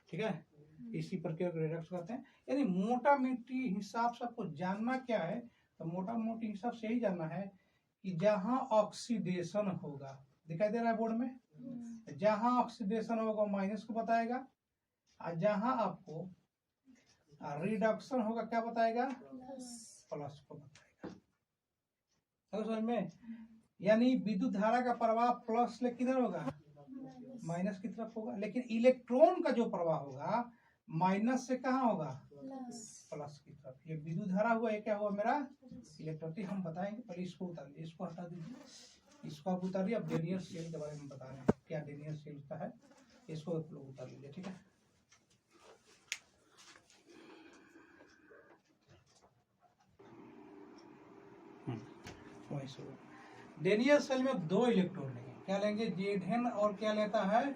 ठीक है, इसी प्रक्रिया को रेडॉक्स कहते हैं। यानी मोटा मोटी हिसाब से आपको जानना क्या है, तो मोटा मोटी हिसाब से यही जानना है कि जहां ऑक्सीडेशन होगा, दिखाई दे रहा है बोर्ड में, जहां ऑक्सीडेशन होगा माइनस को बताएगा, और जहां आपको रिडक्शन होगा क्या बताएगा, प्लस को बताएगा। समझ में, यानी विद्युत धारा का प्रवाह प्लस से किधर होगा, माइनस की तरफ होगा, लेकिन इलेक्ट्रॉन का जो प्रवाह होगा माइनस से कहाँ होगा, प्लस की तरफ। ये विद्युत धारा हुआ, ये क्या हुआ मेरा इलेक्ट्रॉन, हम बताएंगे, पहले इसको उतारिए, इसको हटा दीजिए, इसको आप उतारिए। अब डेनियल सेल के बारे में बता रहे हैं, क्या डेनियल सेल का है, इसको उतार लीजिए। ठीक है, डेनियल सेल में 2 इलेक्ट्रॉन लेंगे, क्या लेंगे, जेड और क्या लेता है,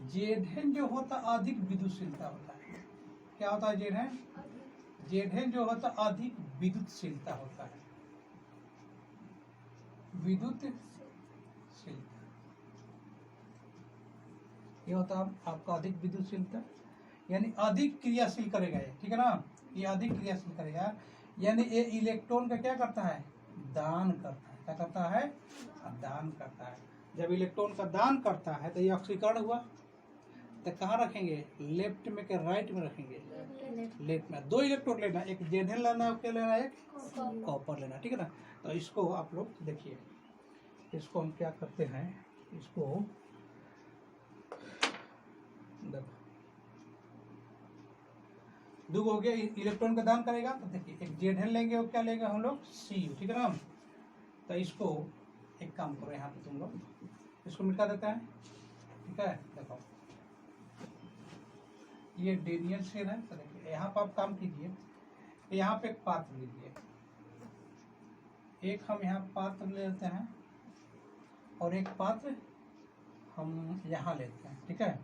जेड जो होता अधिक विद्युतशीलता होता है, क्या होता है, जेड जो होता अधिक विद्युतशीलता होता है, विद्युतशीलता, ये होता है आपका अधिक विद्युतशीलता, यानी अधिक क्रियाशील करेगा ये, ठीक है ना, ये अधिक क्रियाशील करेगा, यानी ये इलेक्ट्रॉन का क्या करता है, दान करता है, क्या करता है, दान करता है। जब इलेक्ट्रॉन का दान करता है तो ये ऑक्सीकरण हुआ, तो कहाँ रखेंगे, लेफ्ट में के राइट में रखेंगे, लेफ्ट में। 2 इलेक्ट्रॉन लेना, एक जेड लेना है, क्या लेना, एक कॉपर लेना, ठीक है ना। तो इसको आप लोग देखिए, इसको हम क्या करते हैं, इसको देखो, 2 हो गया, इलेक्ट्रॉन का दान करेगा, तो देखिए एक जेड लेंगे और क्या लेंगे हम लोग, Cu, ठीक है ना। तो इसको एक काम करो, यहाँ पे तुम लोग इसको मिटा देता है, ठीक है। देखो ये डेनियल सेल है, तो देखिए यहाँ पर आप काम कीजिए, यहाँ पे एक पात्र लीजिए, एक हम यहाँ पात्र ले लेते हैं और एक पात्र हम यहाँ लेते हैं, ठीक है।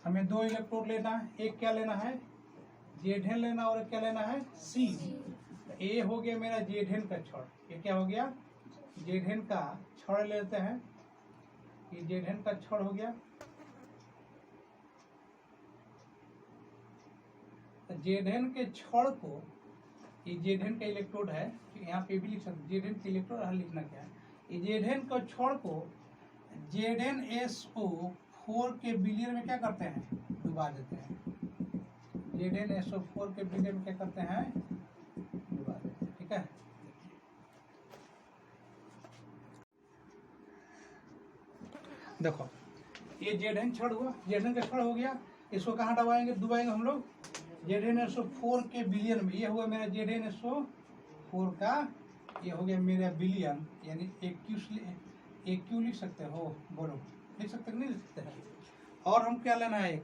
हमें 2 इलेक्ट्रोड लेना है, एक क्या लेना है, जेड लेना, और एक क्या लेना है, सी। ए हो गया मेरा जेड का छड़, ये क्या हो गया, जेड का छड़ लेते हैं, ये जेड का छड़ हो गया। जेड के छड़ को, ये जेड का इलेक्ट्रोड है, यहाँ पे भी लिख सकते, जेड का इलेक्ट्रोड है, लिखना क्या है, ये जेड का छड़ को ZnSO4 के विलयन में क्या करते हैं, डुबा देते हैं, ZnSO4 के विलयन में क्या करते हैं, डुबा देते हैं, ठीक है। देखो ये जेड छड़ हुआ, जेड का छड़ हो गया, इसको कहाँ दबाएंगे, डुबाएंगे हम लोग ZnSO4 के विलयन में। ये हुआ मेरा ZnSO4 का, ये हो गया मेरा विलयन, यानी एक क्यों लिख सकते हो, बोलो, लिख सकते नहीं लिख सकते हैं। और हम क्या लेना है,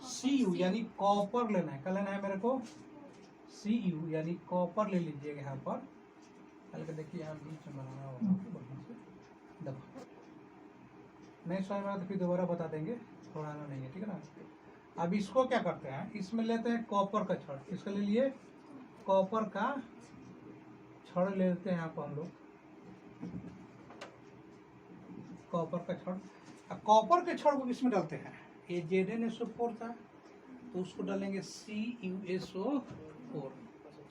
Cu यानी कॉपर लेना है, क्या लेना है मेरे को, Cu यानी कॉपर ले लीजिएगा यहाँ पर, हल्का देखिए यहाँ बीच में बनाना होगा बढ़िया से, देखो नहीं समझ में तो फिर दोबारा बता देंगे, थोड़ा नहीं है, ठीक है ना। अब इसको क्या करते हैं, इसमें लेते हैं कॉपर का छड़, इसके लिए कॉपर का छड़ लेते हैं यहाँ पर हम लोग, कॉपर का छड़। अब कॉपर के छड़ को किसमें डालते हैं, ये ZnSO4 था तो उसको डालेंगे CuSO4,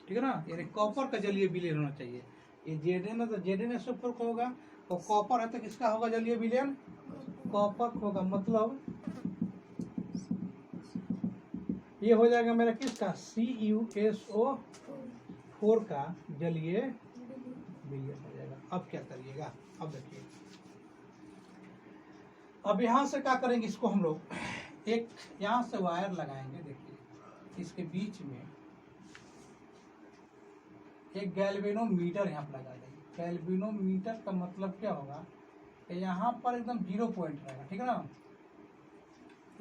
ठीक है ना। यानी कॉपर का जलीय विलयन होना चाहिए, ये Zn है तो Zn होगा, तो कॉपर है तो किसका होगा जलीय विलयन, कॉपर होगा, मतलब ये हो जाएगा मेरा किसका CuSO4 का जलीय विलयन हो जाएगा। अब क्या करिएगा, अब देखिए अब यहाँ से क्या करेंगे, इसको हम लोग एक यहाँ से वायर लगाएंगे। देखिए इसके बीच में एक गैल्वेनोमीटर यहाँ पर लगा देंगे। गैल्वेनोमीटर का मतलब क्या होगा कि यहाँ पर एकदम 0 पॉइंट रहेगा, ठीक है ना,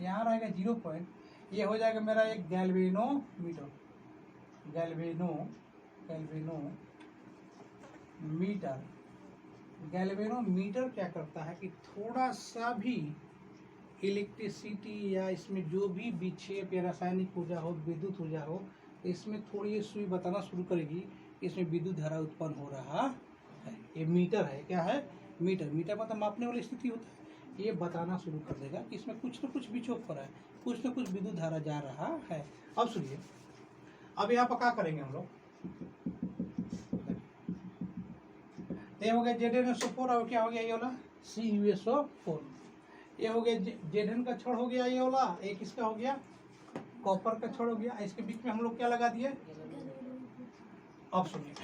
यहाँ रहेगा 0 पॉइंट। ये हो जाएगा मेरा एक गैल्वेनोमीटर। गैल्वेनोमीटर क्या करता है कि थोड़ा सा भी इलेक्ट्रिसिटी या इसमें जो भी विक्षेप या रासायनिक ऊर्जा हो, विद्युत ऊर्जा हो, इसमें थोड़ी ये सुई बताना शुरू करेगी, इसमें विद्युत धारा उत्पन्न हो रहा है। ये मीटर है, क्या है, मीटर। मीटर मतलब मापने वाली स्थिति होता है। ये बताना शुरू कर देगा कि इसमें कुछ न कुछ विक्षोभ हो रहा है, कुछ न कुछ विद्युत धारा जा रहा है। अब सुनिए, अब यहाँ पर क्या करेंगे हम लोग, ये हो गया ZnSO4 और क्या हो गया ये वाला CuSO4। ये हो गया Zn का छड़ हो गया ये वाला, एक इसका हो गया कॉपर का छड़ हो गया। इसके बीच में हम लोग क्या लगा दिए। अब सुनिए,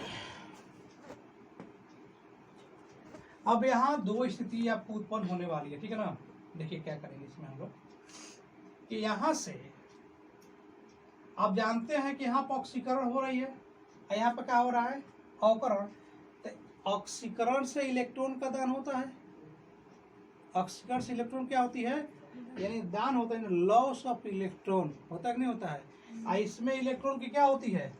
अब यहाँ दो स्थिति आपको उत्पन्न होने वाली है, ठीक है ना। देखिए क्या करेंगे इसमें हम लोग कि यहाँ से आप जानते हैं कि यहाँ पर ऑक्सीकरण हो रही है, यहाँ पर क्या हो रहा है, अवकरण। ऑक्सीकरण से इलेक्ट्रॉन का दान होता है। ऑक्सीकरण से इलेक्ट्रॉन क्या होती है, यानी दान होता है, लॉस ऑफ इलेक्ट्रॉन होता है कि नहीं होता है। इसमें इलेक्ट्रॉन की क्या होती है,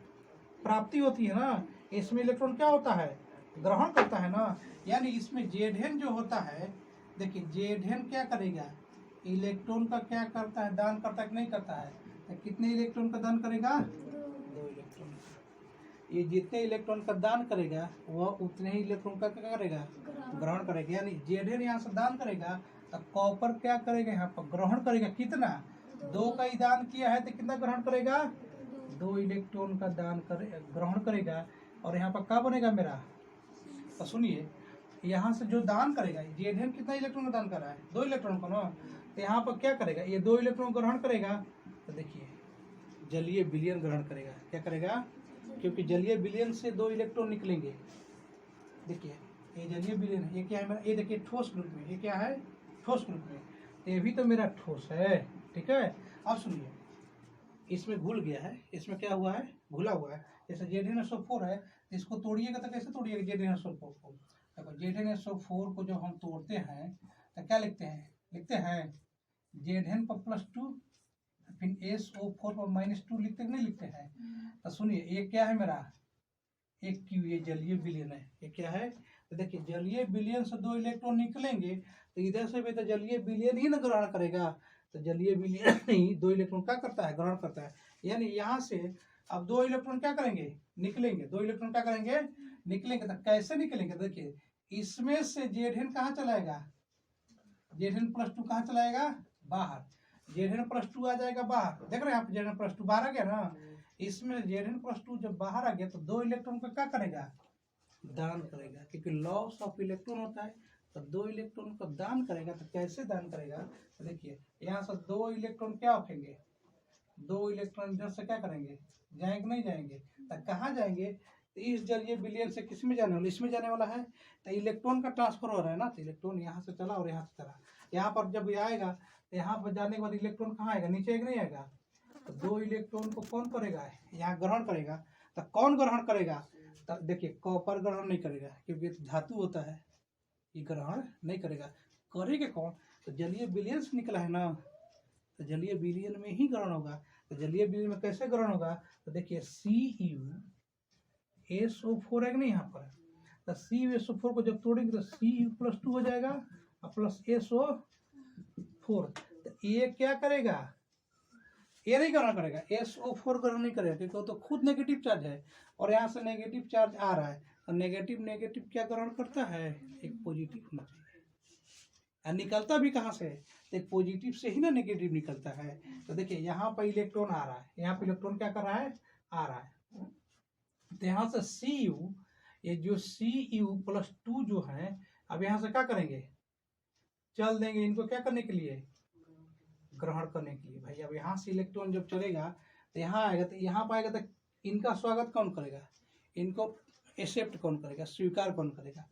प्राप्ति होती है ना। इसमें इलेक्ट्रॉन क्या होता है, ग्रहण करता है ना। यानी इसमें Zn जो होता है, देखिए Zn क्या करेगा, इलेक्ट्रॉन का क्या करता है, दान करता है कि नहीं करता है। तो कितने इलेक्ट्रॉन का दान करेगा, 2 इलेक्ट्रॉन। ये जितने इलेक्ट्रॉन का दान करेगा वह उतने ही इलेक्ट्रॉन का क्या करेगा, ग्रहण करेगा। यानी Zn यहाँ से दान करेगा तो कॉपर क्या करेगा, यहाँ पर ग्रहण करेगा। कितना, 2 का ही दान किया है तो कितना ग्रहण करेगा, 2 इलेक्ट्रॉन का दान ग्रहण करेगा। और यहाँ पर क्या बनेगा मेरा, तो सुनिए यहाँ से जो दान करेगा, Zn कितना इलेक्ट्रॉन का दान कर रहा है, 2 इलेक्ट्रॉन का ना। तो यहाँ पर क्या करेगा, ये 2 इलेक्ट्रॉन ग्रहण करेगा। तो देखिए जलीय विलयन ग्रहण करेगा, क्या करेगा, क्योंकि जलीय विलयन से 2 इलेक्ट्रॉन निकलेंगे। देखिए ये जलीय विलयन है, ये क्या है मेरा, ये देखिए ठोस ग्रुप में, ये क्या है, ठोस ग्रुप में। तो ये भी तो मेरा ठोस है, ठीक है। अब सुनिए, इसमें घुल गया है, इसमें क्या हुआ है, घुला हुआ है। जैसे ZnSO4 है, इसको तोड़िएगा तो कैसे तोड़िएगा ZnSO4 को। देखो ZnSO4 को जब हम तोड़ते हैं तो क्या लिखते हैं, Zn पर +2 फिर SO4 पर -2 लिखते नहीं लिखते हैं। तो सुनिए ये क्या है मेरा, एक Q, ये जलीय विलयन है। ये क्या है, तो देखिए जलीय विलयन से 2 इलेक्ट्रॉन निकलेंगे तो इधर से भी तो जलीय विलयन ही ना ग्रहण करेगा। तो जलीय विलयन ही 2 इलेक्ट्रॉन क्या करता है, ग्रहण करता है। यानी यहाँ से अब 2 इलेक्ट्रॉन क्या करेंगे, निकलेंगे। 2 इलेक्ट्रॉन क्या करेंगे, निकलेंगे। तो कैसे निकलेंगे, देखिए इसमें से Zn कहाँ चलाएगा, Zn+2 कहाँ चलाएगा, बाहर। Zn+2 आ जाएगा बाहर, देख रहे हैं आप, Zn+2 बाहर आ गया ना। इसमें Zn+2 जब बाहर आ गया तो 2 इलेक्ट्रॉन का क्या करेगा, दान करेगा, क्योंकि लॉस ऑफ इलेक्ट्रॉन होता है। तो 2 इलेक्ट्रॉन को दान करेगा। तो कैसे दान करेगा, तो देखिए यहाँ से 2 इलेक्ट्रॉन क्या उठेंगे, 2 इलेक्ट्रॉन इधर से क्या करेंगे, जाएंगे नहीं जाएंगे, तो कहाँ जाएंगे, तो इस जलीय विलयन से किस में जाने वाला, इसमें जाने वाला है। तो इलेक्ट्रॉन का ट्रांसफर हो रहा है ना, तो इलेक्ट्रॉन यहाँ से चला और यहाँ से चला। यहाँ पर जब ये आएगा तो यहाँ पर जाने के बाद इलेक्ट्रॉन कहाँ आएगा, नीचे एक नहीं आएगा। तो 2 इलेक्ट्रॉन को कौन करेगा, यहाँ ग्रहण करेगा। तो कौन ग्रहण करेगा, तो देखिए कॉपर ग्रहण नहीं करेगा क्योंकि धातु होता है, ये ग्रहण नहीं करेगा। करेगा कौन, तो जलीय विलयन से निकला है ना, तो जलीय विलयन में ही ग्रहण होगा। तो जलीय विलयन में कैसे ग्रहण होगा, तो देखिए CuSO4 है नहीं यहाँ पर। तो CuSO4 को जब तोड़ेंगे तो Cu+2 हो जाएगा और प्लस SO4। तो ये क्या करेगा, ये नहीं ग्रहण करेगा, SO4 ग्रहण नहीं करेगा क्योंकि वो तो खुद नेगेटिव चार्ज है और यहाँ से नेगेटिव चार्ज आ रहा है। और नेगेटिव क्या ग्रहण करता है, एक पॉजिटिव होना चाहिए। और निकलता भी कहाँ से, तो एक पॉजिटिव से ही ना नेगेटिव निकलता है। तो देखिए यहाँ पर इलेक्ट्रॉन आ रहा है, यहाँ पर इलेक्ट्रॉन क्या कर रहा है, आ रहा है। तो यहाँ से Cu, ये जो Cu+2 जो है, अब यहाँ से क्या करेंगे, चल देंगे इनको, क्या करने के लिए, ग्रहण करने के लिए। भाई अब यहाँ से इलेक्ट्रॉन जब चलेगा तो यहाँ आएगा, तो यहाँ पाएगा तो इनका स्वागत कौन करेगा, इनको एक्सेप्ट कौन करेगा, स्वीकार कौन करेगा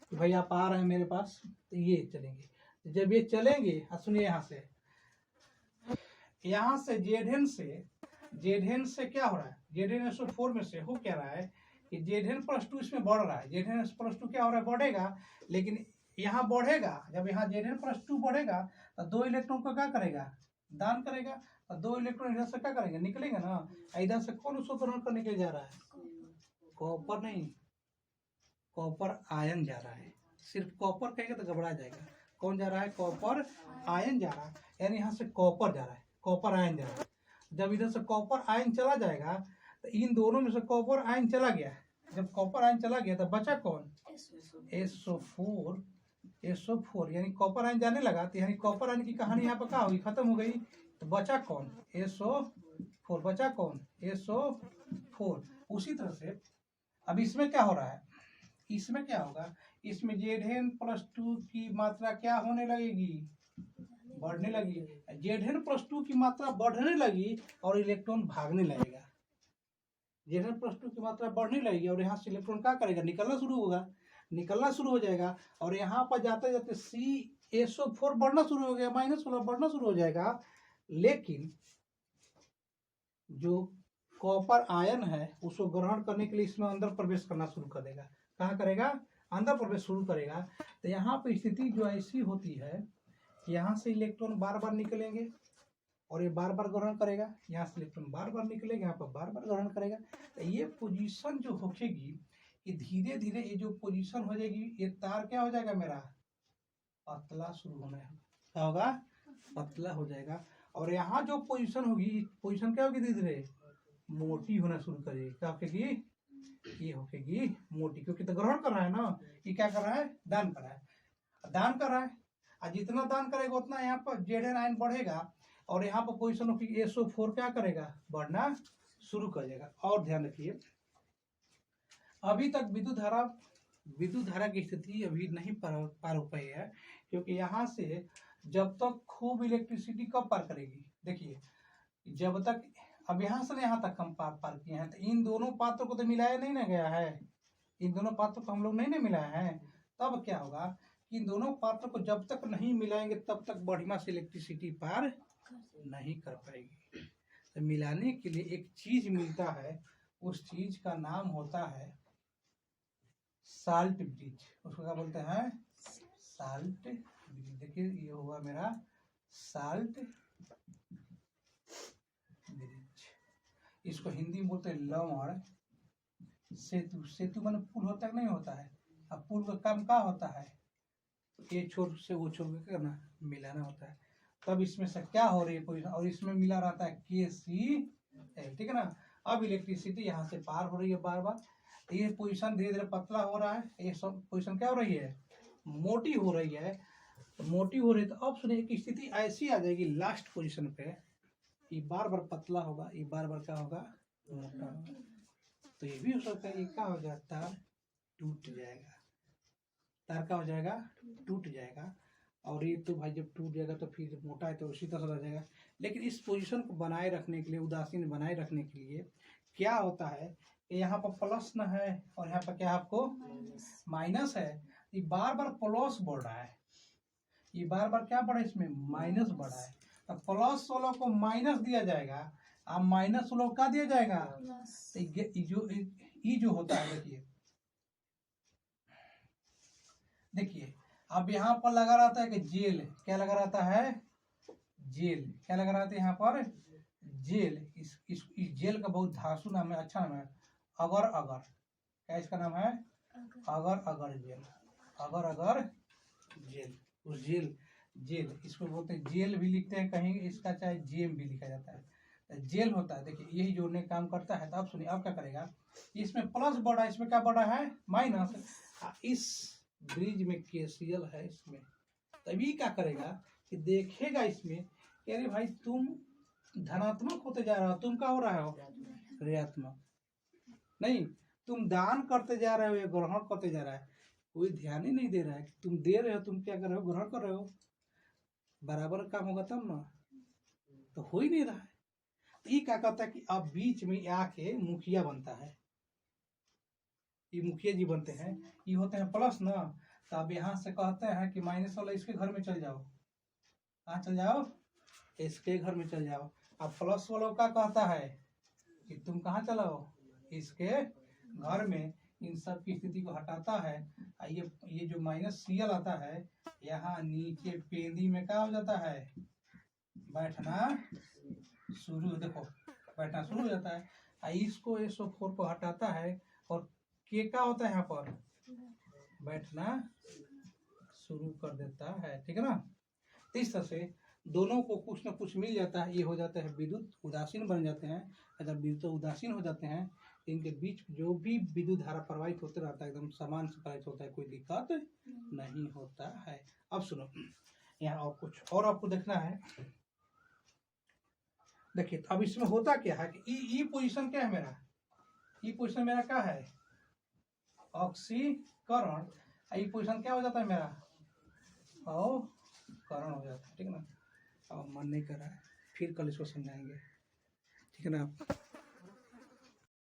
कि भाई आप आ रहे हैं मेरे पास, तो ये चलेंगे। जब ये चलेंगे, सुनिए यहाँ से जेड से क्या हो रहा है, Zn4 में से हो क्या रहा है कि Zn+2 इसमें बढ़ रहा है। Zn+2 क्या हो रहा है, बढ़ेगा, लेकिन यहाँ बढ़ेगा, जब यहाँ Zn+2 बढ़ेगा तो 2 इलेक्ट्रॉन को क्या करेगा, दान करेगा, और 2 इलेक्ट्रॉन इधर से क्या करेंगे, निकलेंगे ना। इधर से कौन उसको ग्रहण करने के लिए जा रहा है, कॉपर नहीं, कॉपर आयन जा रहा है। सिर्फ कॉपर कहेगा तो घबरा जाएगा, कौन जा रहा है, कॉपर आयन जा रहा है, यानी यहाँ से कॉपर जा रहा है, कॉपर आयन जा रहा है। जब इधर से कॉपर आयन चला जाएगा तो इन दोनों में से कॉपर आयन चला गया, जब कॉपर आयन चला गया तो बचा कौन, SO4 यानी कॉपर आयन जाने लगा, तो यानी कॉपर आयन की कहानी यहाँ पर क्या होगी, खत्म हो गई। तो बचा कौन, SO4, बचा कौन, SO4। उसी तरह से अब इसमें क्या हो रहा है, इसमें क्या होगा, इसमें Zn+2 की मात्रा क्या होने लगेगी, बढ़ने लगी। Zn+2 की मात्रा बढ़ने लगी और इलेक्ट्रॉन भागने लगेगा। Zn+2 की मात्रा बढ़ने लगेगी और यहाँ से इलेक्ट्रॉन क्या करेगा, निकलना शुरू होगा, निकलना शुरू हो जाएगा। और यहाँ पर जाते जाते SO4 बढ़ना शुरू हो गया, -16 बढ़ना शुरू हो जाएगा। लेकिन जो कॉपर आयन है उसको ग्रहण करने के लिए इसमें अंदर प्रवेश करना शुरू कर देगा। कहाँ करेगा, अंदर प्रवेश शुरू करेगा। तो यहाँ पर स्थिति जो ऐसी होती है, यहाँ से इलेक्ट्रॉन बार बार निकलेंगे और ये बार बार ग्रहण करेगा, यहाँ से इलेक्ट्रॉन बार बार निकलेगा, यहाँ पर बार बार ग्रहण करेगा। तो ये पोजीशन जो होगी, ये धीरे धीरे ये जो पोजीशन हो जाएगी, ये तार क्या हो जाएगा मेरा, पतला शुरू होना है, क्या होगा, पतला हो जाएगा। और यहाँ जो पोजीशन होगी, पोजीशन क्या होगी, धीरे धीरे मोटी होना शुरू करेगी। क्या होगी, ये होगी मोटी, क्योंकि तो ग्रहण कर रहा है ना, ये क्या कर रहा है, दान कर रहा है, दान कर रहा है। और जितना दान करेगा उतना यहाँ पर Zn आयन बढ़ेगा और यहाँ पर पोजीशन होगी SO4 क्या करेगा, बढ़ना शुरू कर देगा। और ध्यान रखिए, अभी तक विद्युत धारा की स्थिति अभी नहीं पार हो पाई है, क्योंकि यहाँ से जब तक खूब इलेक्ट्रिसिटी कब पार करेगी, देखिए जब तक, अब यहाँ से यहाँ तक हम पार किए हैं, तो इन दोनों पात्रों को तो मिलाया नहीं ना गया है, इन दोनों पात्रों को हम लोग नहीं ना मिलाया है। तब क्या होगा कि इन दोनों पात्रों को जब तक नहीं मिलाएंगे तब तक बढ़िया से इलेक्ट्रिसिटी पार नहीं कर पाएगी। तो मिलाने के लिए एक चीज मिलता है, उस चीज का नाम होता है साल्ट ब्रिज। उसको क्या बोलते हैं, साल्ट ब्रिज। देखिए ये हुआ मेरा साल्ट ब्रिज, इसको हिंदी में बोलते हैं लवण सेतु। सेतु माने पुल होता है, नहीं होता है। अब पुल का काम क्या होता है, ये छोर से वो छोर के करना, मिलाना होता है। तब इसमें से क्या हो रही है पोजीशन, और इसमें मिला रहता है KCl, ठीक है ना। अब इलेक्ट्रिसिटी यहाँ से पार हो रही है बार बार, ये पोजीशन धीरे धीरे पतला हो रहा है, ये सब पोजीशन क्या हो रही है, मोटी हो रही है। तो मोटी हो रही है, तो अब सुनिए एक स्थिति ऐसी आ जाएगी लास्ट पोजीशन पे, ये बार बार पतला होगा, ये बार बार क्या होगा, मोटा होगा। तो ये भी हो सकता है, ये क्या हो जाए, तार टूट जाएगा, तार क्या हो जाएगा, टूट जाएगा। और ये तो भाई जब टूट जाएगा तो फिर मोटा है तो उसी तरह रह जाएगा। लेकिन इस पोजीशन को बनाए रखने के लिए, उदासीन बनाए रखने के लिए क्या होता है, यहाँ पर प्लस न है और यहाँ पर क्या आपको माइनस है। ये बार बार प्लस बढ़ रहा है, ये बार बार क्या बढ़ा है, इसमें माइनस बढ़ा है। तो प्लस 16 को माइनस दिया जाएगा, अब -16 क्या दिया जाएगा, ये जो होता है, देखिए अब यहाँ पर लगा रहता है कि जेल, क्या लगा रहता है, जेल, क्या लगा रहता है यहाँ पर, जेल। इस जेल का बहुत धांसू नाम है, अच्छा नाम है, अगर अगर, क्या इसका नाम है, अगर अगर जेल, अगर अगर जेल। उस जेल इसको बोलते हैं, जेल भी लिखते हैं कहीं, इसका चाहे जेम भी लिखा जाता है, जेल होता है। देखिए यही जोड़ने का काम करता है। तो अब सुनिए, अब क्या करेगा, इसमें प्लस बढ़ा, इसमें क्या बढ़ा है, माइनस। इस ब्रिज में KCl है इसमें, तभी क्या करेगा कि देखेगा इसमें कि अरे भाई तुम धनात्मक होते जा रहा हो, तुम क्या हो रहा हो, ऋणात्मक। नहीं, तुम दान करते जा रहे हो या ग्रहण करते जा रहा है, कोई ध्यान ही नहीं दे रहा है कि तुम दे रहे हो, तुम क्या कर रहे हो, ग्रहण कर रहे हो, बराबर काम होगा तब ना, तो हो ही नहीं रहा है। तो ये क्या कहता है कि अब बीच में आके मुखिया बनता है, ये मुखिया जी बनते हैं, ये होते हैं प्लस ना। तो अब यहाँ से कहते हैं कि माइनस वाला इसके घर में चल जाओ, कहाँ चल जाओ, इसके घर में चल जाओ। अब प्लस वाला क्या कहता है कि तुम कहाँ चलाओ, इसके घर में। इन सब की स्थिति को हटाता है। ये जो माइनस सीएल आता है, यहाँ नीचे पेंदी में क्या हो जाता है, बैठना शुरू, देखो बैठना शुरू हो जाता है। इसको SO4 को हटाता है और के क्या होता है यहाँ पर, बैठना शुरू कर देता है, ठीक है ना। इस तरह से दोनों को कुछ ना कुछ मिल जाता है, ये हो जाता है विद्युत उदासीन बन जाते हैं। अगर विद्युत उदासीन हो जाते हैं, इनके बीच जो भी विद्युत धारा प्रवाहित होते रहता है, एकदम समान से प्रवाहित होता है, कोई दिक्कत नहीं होता है। अब सुनो, यहाँ और कुछ और आपको देखना है। देखिए अब इसमें होता क्या है कि ई पोजीशन क्या है मेरा, ई पोजीशन मेरा क्या है, ऑक्सीकरण। ई पोजीशन क्या हो जाता है मेरा, अवकरण हो जाता है, ठीक है ना। अब मन नहीं कर रहा है, फिर कल इसको समझाएंगे, ठीक है ना।